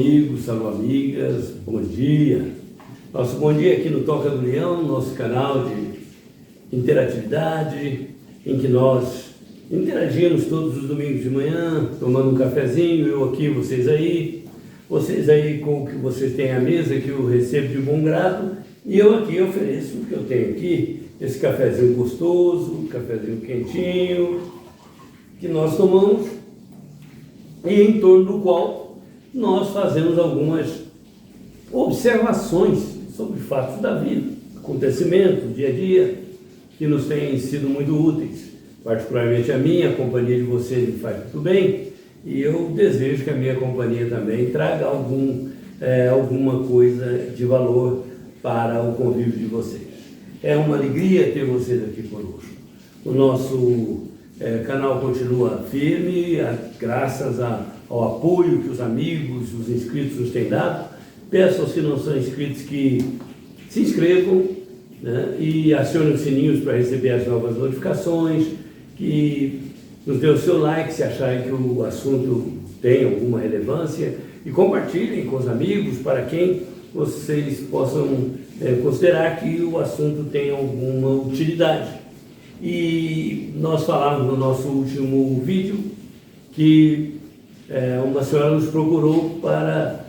amigos, alô amigas, bom dia. Nosso bom dia aqui no Toca do Leão, nosso canal de interatividade, em que nós interagimos todos os domingos de manhã, tomando um cafezinho, eu aqui, vocês aí com o que vocês têm à mesa, que eu recebo de bom grado, e eu aqui ofereço o que eu tenho aqui, esse cafezinho gostoso, cafezinho quentinho, que nós tomamos, e em torno do qual nós fazemos algumas observações sobre fatos da vida, acontecimentos, dia a dia, que nos têm sido muito úteis. Particularmente a minha companhia de vocês me faz muito bem, e eu desejo que a minha companhia também traga alguma coisa de valor para o convívio de vocês. É uma alegria ter vocês aqui conosco. O nosso canal continua firme, graças ao apoio que os amigos, os inscritos nos têm dado. Peço aos que não são inscritos que se inscrevam, né, e acionem os sininhos para receber as novas notificações, que nos dê o seu like se acharem que o assunto tem alguma relevância, e compartilhem com os amigos para quem vocês possam considerar que o assunto tem alguma utilidade. E nós falamos no nosso último vídeo que uma senhora nos procurou para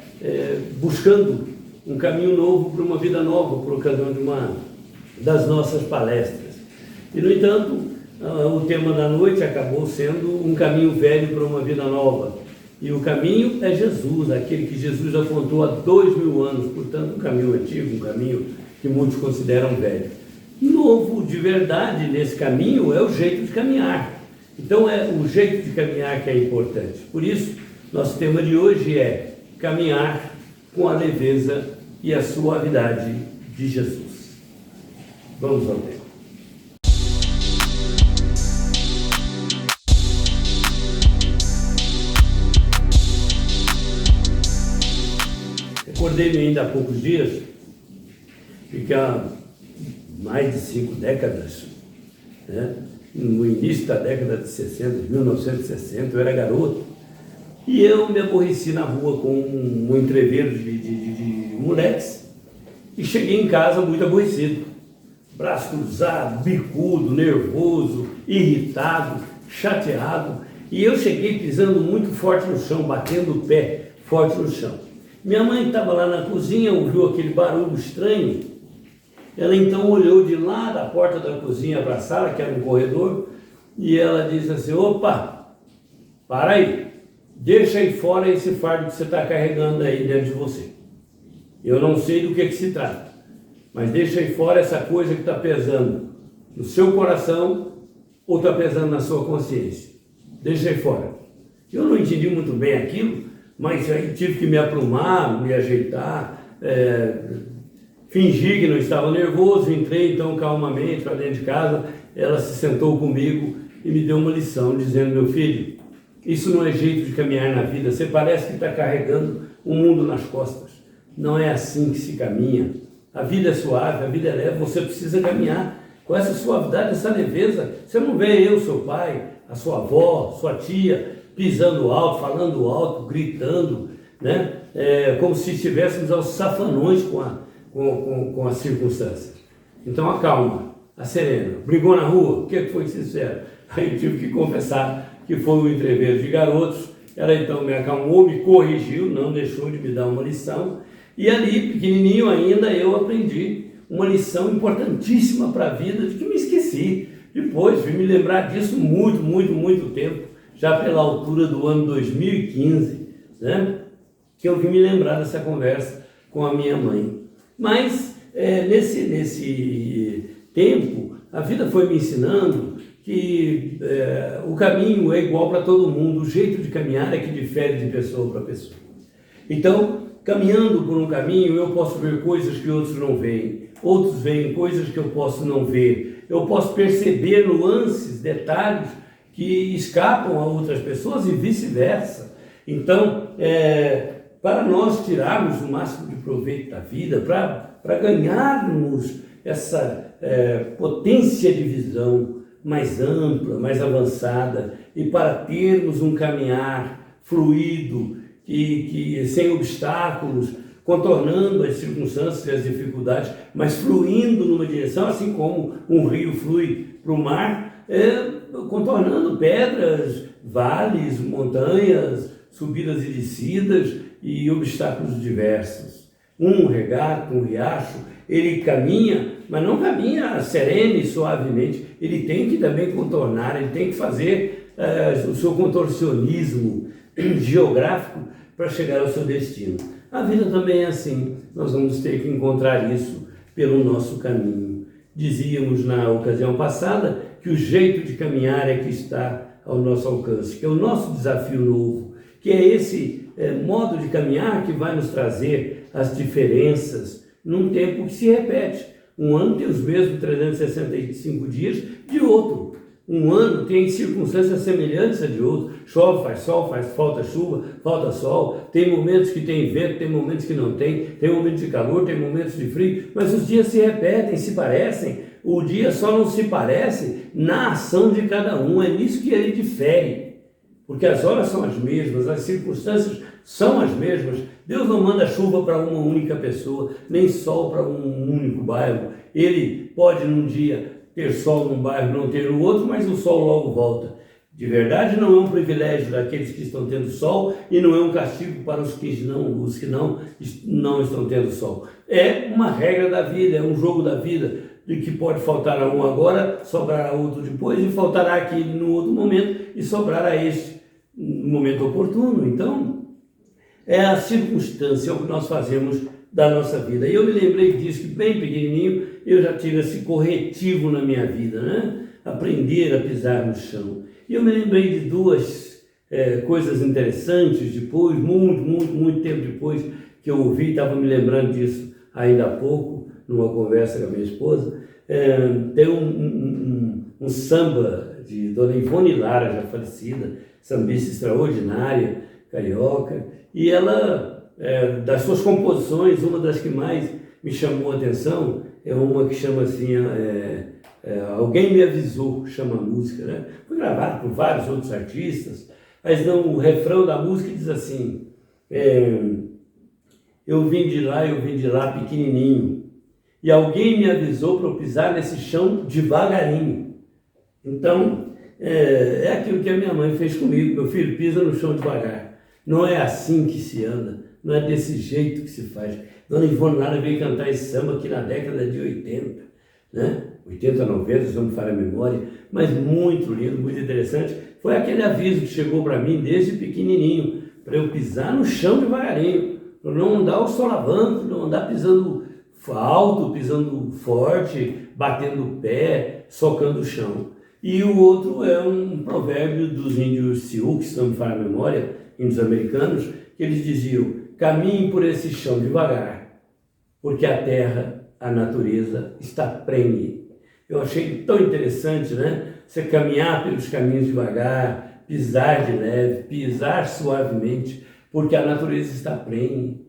buscando um caminho novo para uma vida nova, por ocasião de uma das nossas palestras. E, no entanto, o tema da noite acabou sendo um caminho velho para uma vida nova. E o caminho é Jesus, aquele que Jesus apontou há 2000 anos, portanto, um caminho antigo, um caminho que muitos consideram velho. Novo de verdade nesse caminho é o jeito de caminhar. Então é o jeito de caminhar que é importante. Por isso, nosso tema de hoje é caminhar com a leveza e a suavidade de Jesus. Vamos ao tema. Recordei-me ainda há poucos dias que há mais de 5 décadas, né, no início da década de 60, de 1960, eu era garoto, e eu me aborreci na rua com um entreveiro de moleques, e cheguei em casa muito aborrecido, braço cruzado, bicudo, nervoso, irritado, chateado, e eu cheguei pisando muito forte no chão, batendo o pé forte no chão. Minha mãe estava lá na cozinha, ouviu aquele barulho estranho. Ela então olhou de lá da porta da cozinha para a sala, que era um corredor, e ela disse assim: opa, para aí, deixa aí fora esse fardo que você está carregando aí dentro de você. Eu não sei do que se trata, mas deixa aí fora essa coisa que está pesando no seu coração ou está pesando na sua consciência. Deixa aí fora. Eu não entendi muito bem aquilo, mas aí tive que me aprumar, me ajeitar, fingi que não estava nervoso, entrei então calmamente para dentro de casa. Ela se sentou comigo e me deu uma lição, dizendo: meu filho, isso não é jeito de caminhar na vida, você parece que está carregando o mundo nas costas. Não é assim que se caminha. A vida é suave, a vida é leve, você precisa caminhar com essa suavidade, essa leveza. Você não vê eu, seu pai, a sua avó, sua tia, pisando alto, falando alto, gritando, né? Como se estivéssemos aos safanões com as circunstâncias. Então acalma, acerena. Brigou na rua? O que foi que vocês fizeram? Aí eu tive que confessar que foi um entreveiro de garotos. Ela então me acalmou, me corrigiu, não deixou de me dar uma lição. E ali, pequenininho ainda, eu aprendi uma lição importantíssima para a vida, de que me esqueci. Depois vim me lembrar disso muito tempo, já pela altura do ano 2015, né? Que eu vim me lembrar dessa conversa com a minha mãe. Mas nesse tempo, a vida foi me ensinando que o caminho é igual para todo mundo, o jeito de caminhar é que difere de pessoa para pessoa. Então, caminhando por um caminho, eu posso ver coisas que outros não veem, outros veem coisas que eu posso não ver, eu posso perceber nuances, detalhes que escapam a outras pessoas e vice-versa. Então, para nós tirarmos o máximo de proveito da vida, para ganharmos essa potência de visão mais ampla, mais avançada, e para termos um caminhar fluido, que sem obstáculos, contornando as circunstâncias e as dificuldades, mas fluindo numa direção, assim como um rio flui para o mar, contornando pedras, vales, montanhas, subidas e descidas e obstáculos diversos. Um regato, um riacho, ele caminha, mas não caminha sereno e suavemente, ele tem que também contornar, ele tem que fazer o seu contorcionismo geográfico para chegar ao seu destino. A vida também é assim, nós vamos ter que encontrar isso pelo nosso caminho. Dizíamos na ocasião passada que o jeito de caminhar é que está ao nosso alcance, que é o nosso desafio novo, que é esse modo de caminhar que vai nos trazer as diferenças num tempo que se repete. Um ano tem os mesmos 365 dias de outro. Um ano tem circunstâncias semelhantes a de outro. Chove, faz sol, falta chuva, falta sol. Tem momentos que tem vento, tem momentos que não tem. Tem momentos de calor, tem momentos de frio. Mas os dias se repetem, se parecem. O dia só não se parece na ação de cada um. É nisso que ele difere. Porque as horas são as mesmas, as circunstâncias são as mesmas. Deus não manda chuva para uma única pessoa, nem sol para um único bairro. Ele pode num dia ter sol num bairro, não ter no outro, mas o sol logo volta. De verdade, não é um privilégio daqueles que estão tendo sol e não é um castigo para os que não estão tendo sol. É uma regra da vida, é um jogo da vida, de que pode faltar a um agora, sobrará outro depois, e faltará aquele no outro momento, e sobrará este no momento oportuno. Então, é a circunstância, é o que nós fazemos da nossa vida. E eu me lembrei disso, que bem pequenininho, eu já tive esse corretivo na minha vida, né? Aprender a pisar no chão. E eu me lembrei de duas coisas interessantes depois, muito tempo depois que eu ouvi, estava me lembrando disso ainda há pouco, numa conversa com a minha esposa. Tem um samba de Dona Ivone Lara, já falecida, sambista extraordinária, carioca, e ela, das suas composições, uma das que mais me chamou a atenção é uma que chama assim, Alguém Me Avisou, chama a música, né? Foi gravado por vários outros artistas, mas não, o refrão da música diz assim, eu vim de lá pequenininho, e alguém me avisou para eu pisar nesse chão devagarinho. Então, é aquilo que a minha mãe fez comigo, meu filho, pisa no chão devagar. Não é assim que se anda, não é desse jeito que se faz. Dona Ivone Lara veio cantar esse samba aqui na década de 80, né? 80, 90, se não me falha a memória, mas muito lindo, muito interessante. Foi aquele aviso que chegou para mim desde pequenininho, para eu pisar no chão devagarinho, para não andar o solavanco, não andar pisando alto, pisando forte, batendo o pé, socando o chão. E o outro é um provérbio dos índios Sioux, se não me falha a memória, índios americanos, que eles diziam, caminhe por esse chão devagar, porque a terra, a natureza, está prenhe. Eu achei tão interessante, né? Você caminhar pelos caminhos devagar, pisar de leve, pisar suavemente, porque a natureza está prenhe.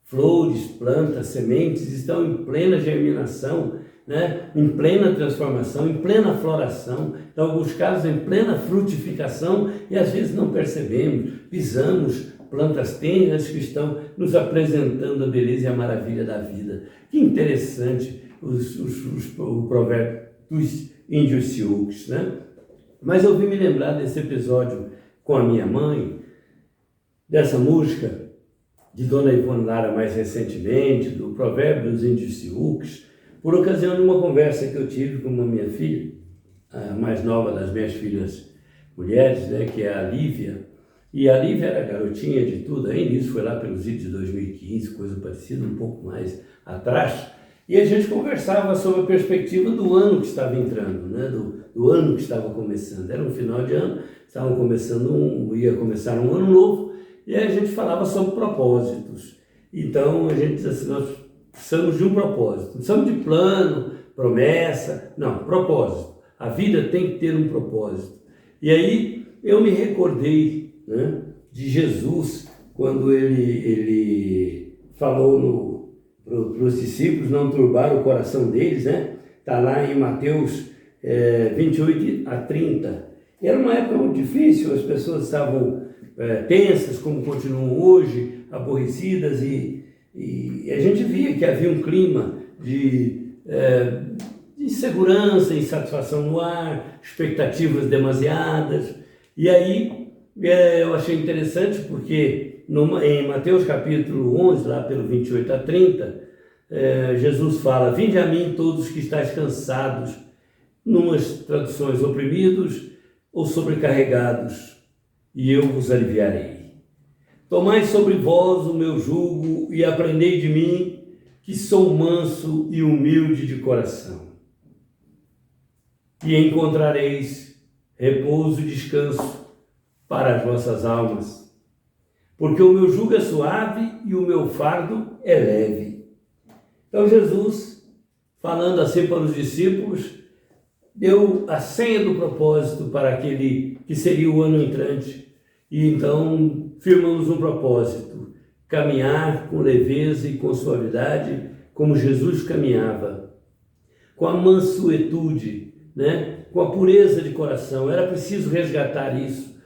Flores, plantas, sementes estão em plena germinação, né? Em plena transformação, em plena floração, em alguns casos em plena frutificação, e às vezes não percebemos, pisamos plantas tenras que estão nos apresentando a beleza e a maravilha da vida. Que interessante o provérbio dos índios Sioux, né? Mas eu vim me lembrar desse episódio com a minha mãe, dessa música de Dona Ivone Lara mais recentemente, do provérbio dos índios Sioux, por ocasião de uma conversa que eu tive com a minha filha, a mais nova das minhas filhas mulheres, né, que é a Lívia. E a Lívia era garotinha de tudo, ainda isso foi lá pelos idos de 2015, coisa parecida, um pouco mais atrás. E a gente conversava sobre a perspectiva do ano que estava entrando, né, do ano que estava começando. Era um final de ano, ia começar um ano novo, e aí a gente falava sobre propósitos. Então a gente diz assim, nós precisamos de um propósito, não precisamos de plano, promessa, não, propósito. A vida tem que ter um propósito. E aí eu me recordei, né, de Jesus, quando ele falou para os discípulos não turbar o coração deles, né? Está lá em Mateus 28 a 30. Era uma época muito difícil, as pessoas estavam tensas, como continuam hoje, aborrecidas, e a gente via que havia um clima de insegurança, insatisfação no ar, expectativas demasiadas. E aí eu achei interessante porque em Mateus capítulo 11, lá pelo 28 a 30, Jesus fala: vinde a mim todos que estáis cansados, numas traduções oprimidos ou sobrecarregados, e eu vos aliviarei. Tomai sobre vós o meu jugo e aprendei de mim, que sou manso e humilde de coração, e encontrareis repouso e descanso para as vossas almas, porque o meu jugo é suave e o meu fardo é leve. Então Jesus, falando assim para os discípulos, deu a senha do propósito para aquele que seria o ano entrante, e então firmamos um propósito: caminhar com leveza e com suavidade, como Jesus caminhava, com a mansuetude, com a pureza de coração. Era preciso resgatar isso,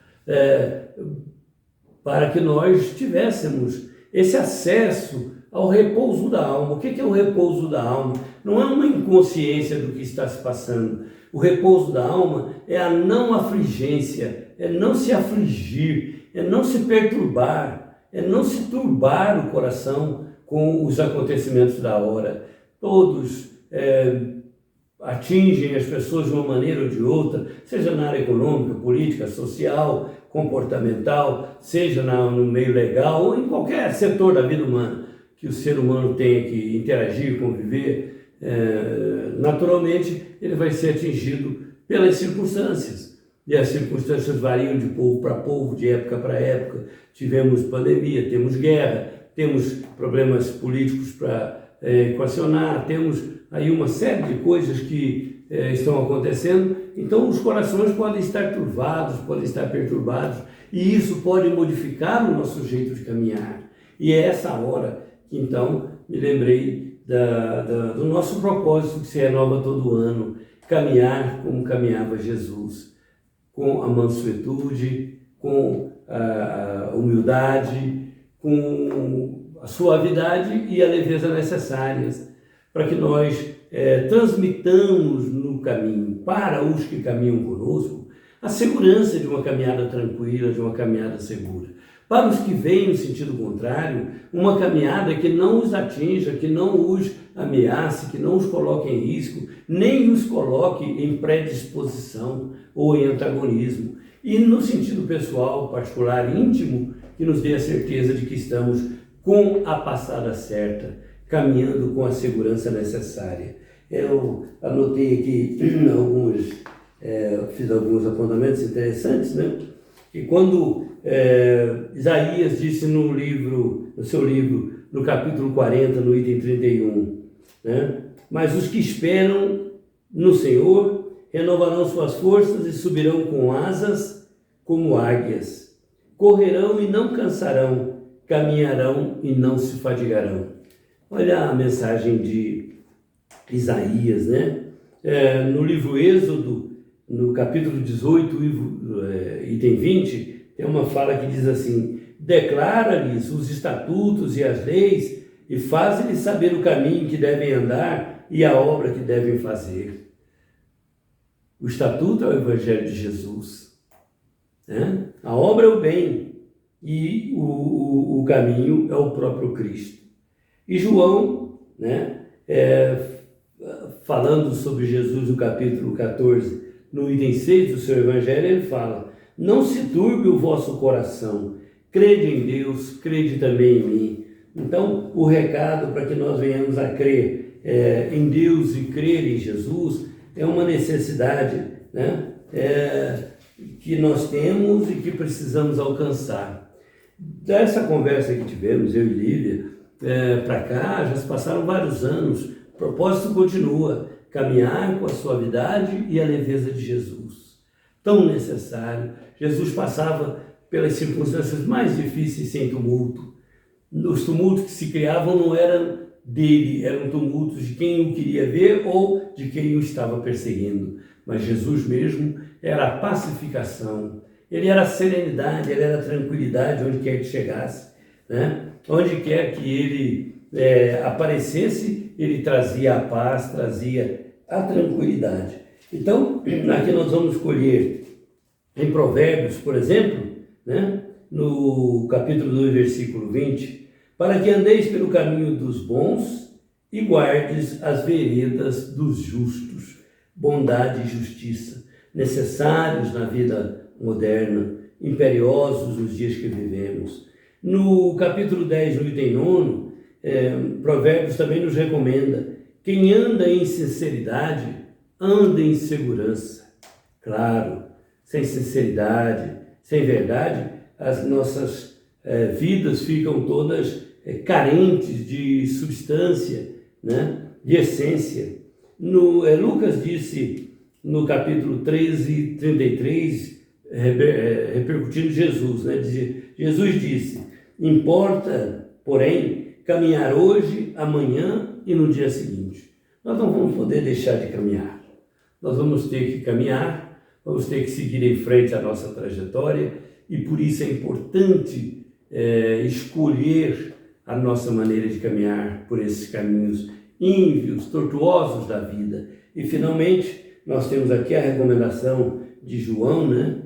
para que nós tivéssemos esse acesso ao repouso da alma. O que é o repouso da alma? Não é uma inconsciência do que está se passando. O repouso da alma é a não afligência, é não se afligir, é não se perturbar, é não se turbar o coração com os acontecimentos da hora. Todos atingem as pessoas de uma maneira ou de outra, seja na área econômica, política, social, comportamental, seja no meio legal ou em qualquer setor da vida humana que o ser humano tenha que interagir, conviver. Naturalmente ele vai ser atingido pelas circunstâncias, e as circunstâncias variam de povo para povo, de época para época. Tivemos pandemia, temos guerra, temos problemas políticos para equacionar, temos aí uma série de coisas que estão acontecendo. Então os corações podem estar turvados, podem estar perturbados, e isso pode modificar o nosso jeito de caminhar. E é essa hora que então me lembrei do nosso propósito, que se renova todo ano: caminhar como caminhava Jesus, com a mansuetude, com a humildade, com a suavidade e a leveza necessárias, para que nós transmitamos no caminho, para os que caminham conosco, a segurança de uma caminhada tranquila, de uma caminhada segura. Para os que vêm no sentido contrário, uma caminhada que não os atinja, que não os ameace, que não os coloque em risco, nem os coloque em predisposição ou em antagonismo. E no sentido pessoal, particular, íntimo, que nos dê a certeza de que estamos com a passada certa, caminhando com a segurança necessária. Eu anotei aqui fiz alguns apontamentos interessantes, que quando Isaías disse no seu livro, no capítulo 40, no item 31, mas os que esperam no Senhor renovarão suas forças e subirão com asas como águias, correrão e não cansarão, caminharão e não se fadigarão. Olha a mensagem de Isaías, no livro Êxodo, no capítulo 18, item 20, tem uma fala que diz assim: declara-lhes os estatutos e as leis e faz-lhes saber o caminho que devem andar e a obra que devem fazer. O estatuto é o Evangelho de Jesus, a obra é o bem e o caminho é o próprio Cristo. E João, falando sobre Jesus no capítulo 14, no item 6 do seu Evangelho, ele fala: não se turbe o vosso coração, crede em Deus, crede também em mim. Então, o recado para que nós venhamos a crer em Deus e crer em Jesus é uma necessidade, que nós temos e que precisamos alcançar. Dessa conversa que tivemos, eu e Lívia, para cá, já se passaram vários anos. O propósito continua: caminhar com a suavidade e a leveza de Jesus. Tão necessário. Jesus passava pelas circunstâncias mais difíceis sem tumulto. Os tumultos que se criavam não eram dele, eram tumultos de quem o queria ver ou de quem o estava perseguindo. Mas Jesus mesmo era a pacificação, Ele era serenidade, ele era tranquilidade onde quer que chegasse, né? Onde quer que ele aparecesse, ele trazia a paz, trazia a tranquilidade. Então, aqui nós vamos escolher em Provérbios, por exemplo, né? No capítulo 2, versículo 20, para que andeis pelo caminho dos bons e guardes as veredas dos justos. Bondade e justiça, necessários na vida moderna, imperiosos nos dias que vivemos. No capítulo 10, no item 9, Provérbios também nos recomenda: quem anda em sinceridade, anda em segurança. Claro, sem sinceridade, sem verdade, as nossas vidas ficam todas carentes de substância, né? De essência. Lucas disse no capítulo 13, 33, repercutindo Jesus, né? Jesus disse: importa, porém, caminhar hoje, amanhã e no dia seguinte. Nós não vamos poder deixar de caminhar. Nós vamos ter que caminhar, vamos ter que seguir em frente a nossa trajetória e por isso é importante escolher a nossa maneira de caminhar por esses caminhos ínvios, tortuosos da vida. E finalmente, nós temos aqui a recomendação de João, né?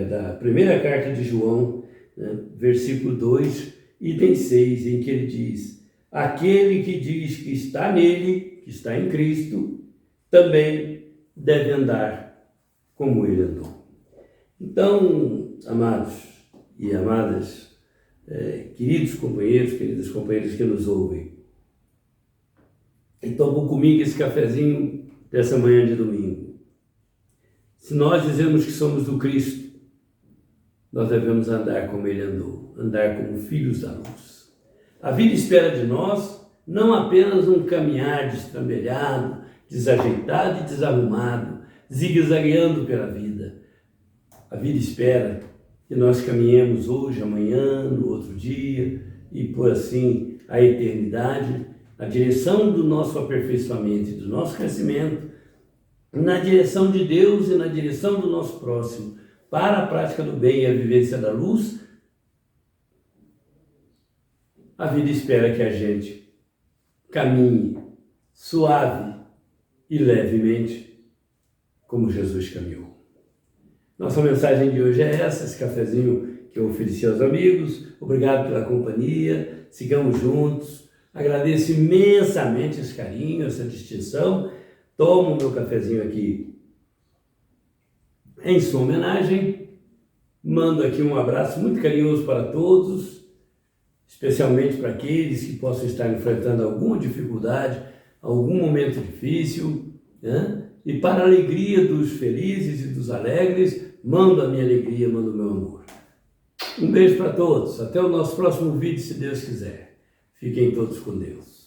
Da primeira carta de João, né? Versículo 2, item 6, em que ele diz: aquele que diz que está nele, que está em Cristo, também deve andar como ele andou. Então, amados e amadas, queridos companheiros, queridas companheiras que nos ouvem, e tomam comigo esse cafezinho dessa manhã de domingo. Se nós dizemos que somos do Cristo, nós devemos andar como ele andou, andar como filhos da luz. A vida espera de nós não apenas um caminhar destrambelhado, desajeitado e desarrumado, zigue-zagueando pela vida. A vida espera que nós caminhemos hoje, amanhã, no outro dia e por assim a eternidade, na direção do nosso aperfeiçoamento e do nosso crescimento, na direção de Deus e na direção do nosso próximo, para a prática do bem e a vivência da luz. A vida espera que a gente caminhe suave e levemente, como Jesus caminhou. Nossa mensagem de hoje é essa, esse cafezinho que eu ofereci aos amigos. Obrigado pela companhia, sigamos juntos. Agradeço imensamente esse carinho, essa distinção. Tomo meu cafezinho aqui em sua homenagem. Mando aqui um abraço muito carinhoso para todos, especialmente para aqueles que possam estar enfrentando alguma dificuldade, algum momento difícil, né? E para a alegria dos felizes e dos alegres, mando a minha alegria, mando o meu amor. Um beijo para todos. Até o nosso próximo vídeo, se Deus quiser. Fiquem todos com Deus.